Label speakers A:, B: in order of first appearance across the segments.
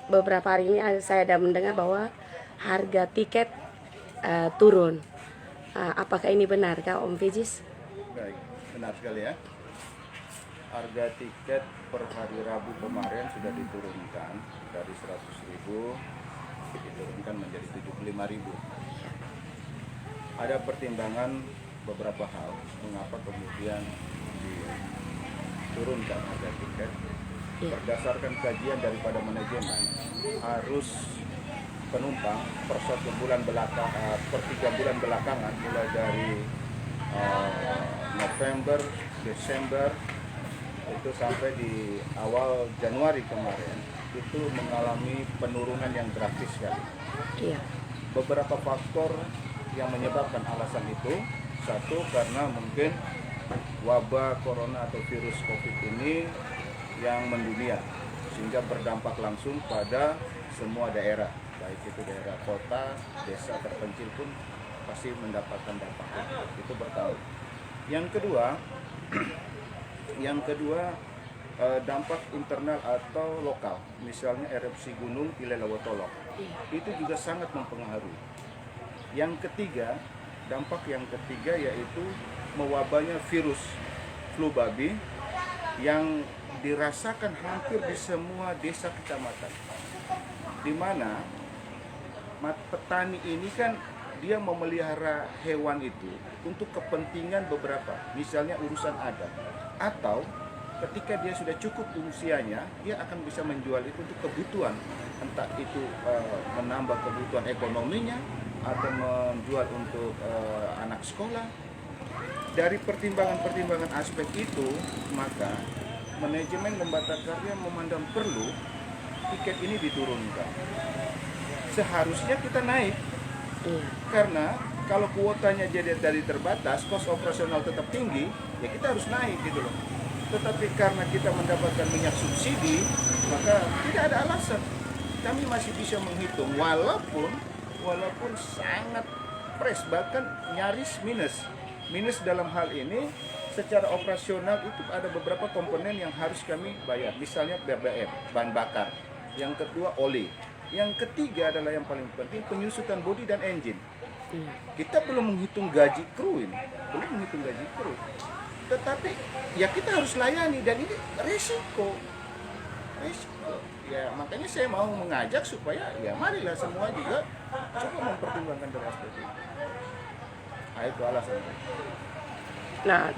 A: beberapa hari ini saya ada mendengar bahwa harga tiket turun. Apakah ini benar, Kak Om Fijis?
B: Baik, benar sekali ya. Harga tiket per hari Rabu kemarin sudah diturunkan dari 100.000 diturunkan menjadi 75.000. Ada pertimbangan beberapa hal mengapa kemudian diturunkan harga tiket. Berdasarkan kajian daripada manajemen, harus penumpang per 3 bulan belakangan mulai dari November, Desember itu sampai di awal Januari kemarin itu mengalami penurunan yang drastis sekali.
A: Iya.
B: Beberapa faktor yang menyebabkan alasan itu, satu karena mungkin wabah corona atau virus COVID ini yang mendunia sehingga berdampak langsung pada semua daerah, baik itu daerah kota, desa terpencil pun pasti mendapatkan dampak itu pertama. Yang kedua dampak internal atau lokal, misalnya erupsi gunung Ilelewotolok, itu juga sangat mempengaruhi. Dampak yang ketiga yaitu mewabahnya virus flu babi yang dirasakan hampir di semua desa kecamatan, di mana petani ini kan dia memelihara hewan itu untuk kepentingan beberapa, misalnya urusan adat, atau ketika dia sudah cukup usianya, dia akan bisa menjual itu untuk kebutuhan, entah itu menambah kebutuhan ekonominya atau menjual untuk anak sekolah. Dari pertimbangan-pertimbangan aspek itu, maka manajemen Lembata Karya memandang perlu tiket ini diturunkan. Seharusnya kita naik, karena kalau kuotanya jadi dari terbatas, kos operasional tetap tinggi, ya kita harus naik gitu loh. Tetapi karena kita mendapatkan minyak subsidi, maka tidak ada alasan. Kami masih bisa menghitung walaupun sangat fresh, bahkan nyaris minus. Minus dalam hal ini secara operasional itu ada beberapa komponen yang harus kami bayar. Misalnya BBM, bahan bakar. Yang kedua oli. Yang ketiga adalah yang paling penting penyusutan bodi dan engine. Kita belum menghitung gaji kru ini, Tetapi ya kita harus layani dan ini resiko. Ya makanya saya mau mengajak supaya ya marilah semua juga coba mempertimbangkan dari aspek ini. Nah, itu alasannya.
A: Nah,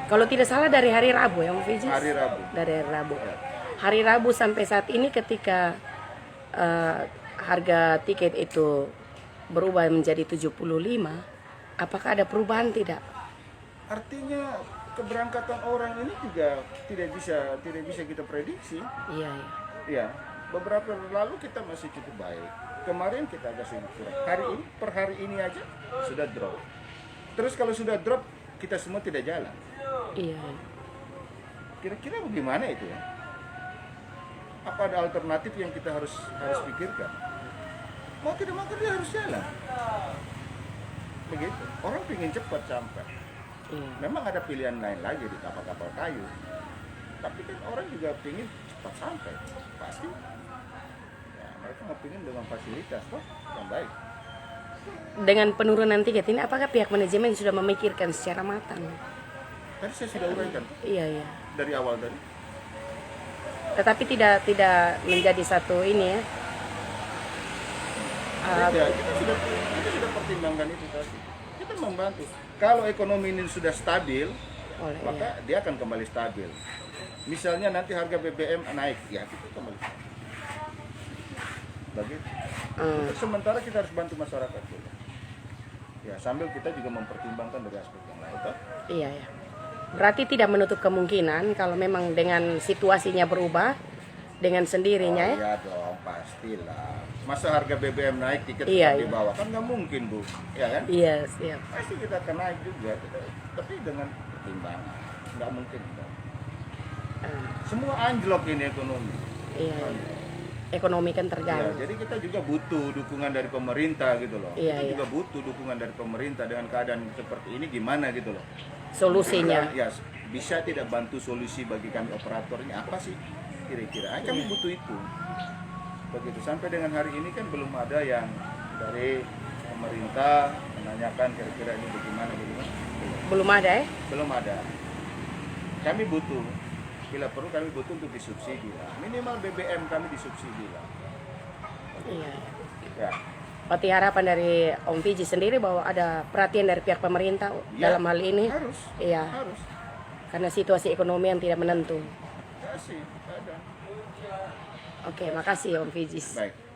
A: kalau tidak salah dari hari Rabu ya, Om Fijis?
B: Hari Rabu.
A: Dari hari Rabu.
B: Ya.
A: Hari Rabu sampai saat ini ketika harga tiket itu berubah menjadi 75, apakah ada perubahan tidak?
B: Artinya keberangkatan orang ini juga tidak bisa kita prediksi.
A: Iya.
B: Ya, beberapa lalu kita masih cukup baik. Kemarin kita agak sedikit kurang. Per hari ini aja sudah drop. Terus kalau sudah drop, kita semua tidak jalan.
A: Iya.
B: Kira-kira bagaimana itu ya? Apa ada alternatif yang kita harus pikirkan? Mau tidak mau dia harus jalan. Begitu. Orang ingin cepat sampai.
A: Iya.
B: Memang ada pilihan lain lagi di kapal-kapal kayu. Tapi kan orang juga ingin cepat sampai. Pasti. Ya, mereka ingin dengan fasilitas yang baik.
A: Dengan penurunan tiket ini, apakah pihak manajemen sudah memikirkan secara matang?
B: Tadi saya sudah uraikan.
A: Iya.
B: Dari awal tadi.
A: Tetapi tidak menjadi satu ini ya.
B: Kita sudah pertimbangkan itu tadi. Kita membantu. Kalau ekonomi ini sudah stabil, maka dia akan kembali stabil. Misalnya nanti harga BBM naik, ya kita kembali. Begitu. Sementara kita harus bantu masyarakat dulu. Ya, sambil kita juga mempertimbangkan dari aspek yang lain.
A: Iya. Berarti tidak menutup kemungkinan kalau memang dengan situasinya berubah dengan sendirinya ya?
B: Iya dong, pastilah. Masa harga BBM naik tiket
A: Iya.
B: di bawah kan nggak mungkin, Bu. Ya kan?
A: Iya, siap.
B: Pasti kita akan naik juga, tapi dengan pertimbangan. Nggak mungkin. Semua anjlok ini ekonomi.
A: Iya. Ekonomi kan
B: Ya,
A: terganggu.
B: jadi kita juga butuh dukungan dari pemerintah gitu loh.
A: Iya.
B: Juga butuh dukungan dari pemerintah dengan keadaan seperti ini gimana gitu loh.
A: Solusinya.
B: Ya, bisa tidak bantu solusi bagi kami operatornya apa sih kira-kira? Kami butuh itu. Begitu sampai dengan hari ini kan belum ada yang dari pemerintah menanyakan kira-kira ini bagaimana.
A: Belum ada ya?
B: Belum ada. Kami butuh, bila perlu kami butuh untuk disubsidi lah. Minimal BBM kami disubsidi lah.
A: Iya.
B: Ya.
A: Berarti harapan dari Om Fiji sendiri bahwa ada perhatian dari pihak pemerintah
B: Ya,
A: dalam hal ini.
B: Harus.
A: Iya.
B: Harus.
A: Karena situasi ekonomi yang tidak menentu.
B: Ya sih, ada.
A: Oke, makasih Om Fiji.
B: Baik.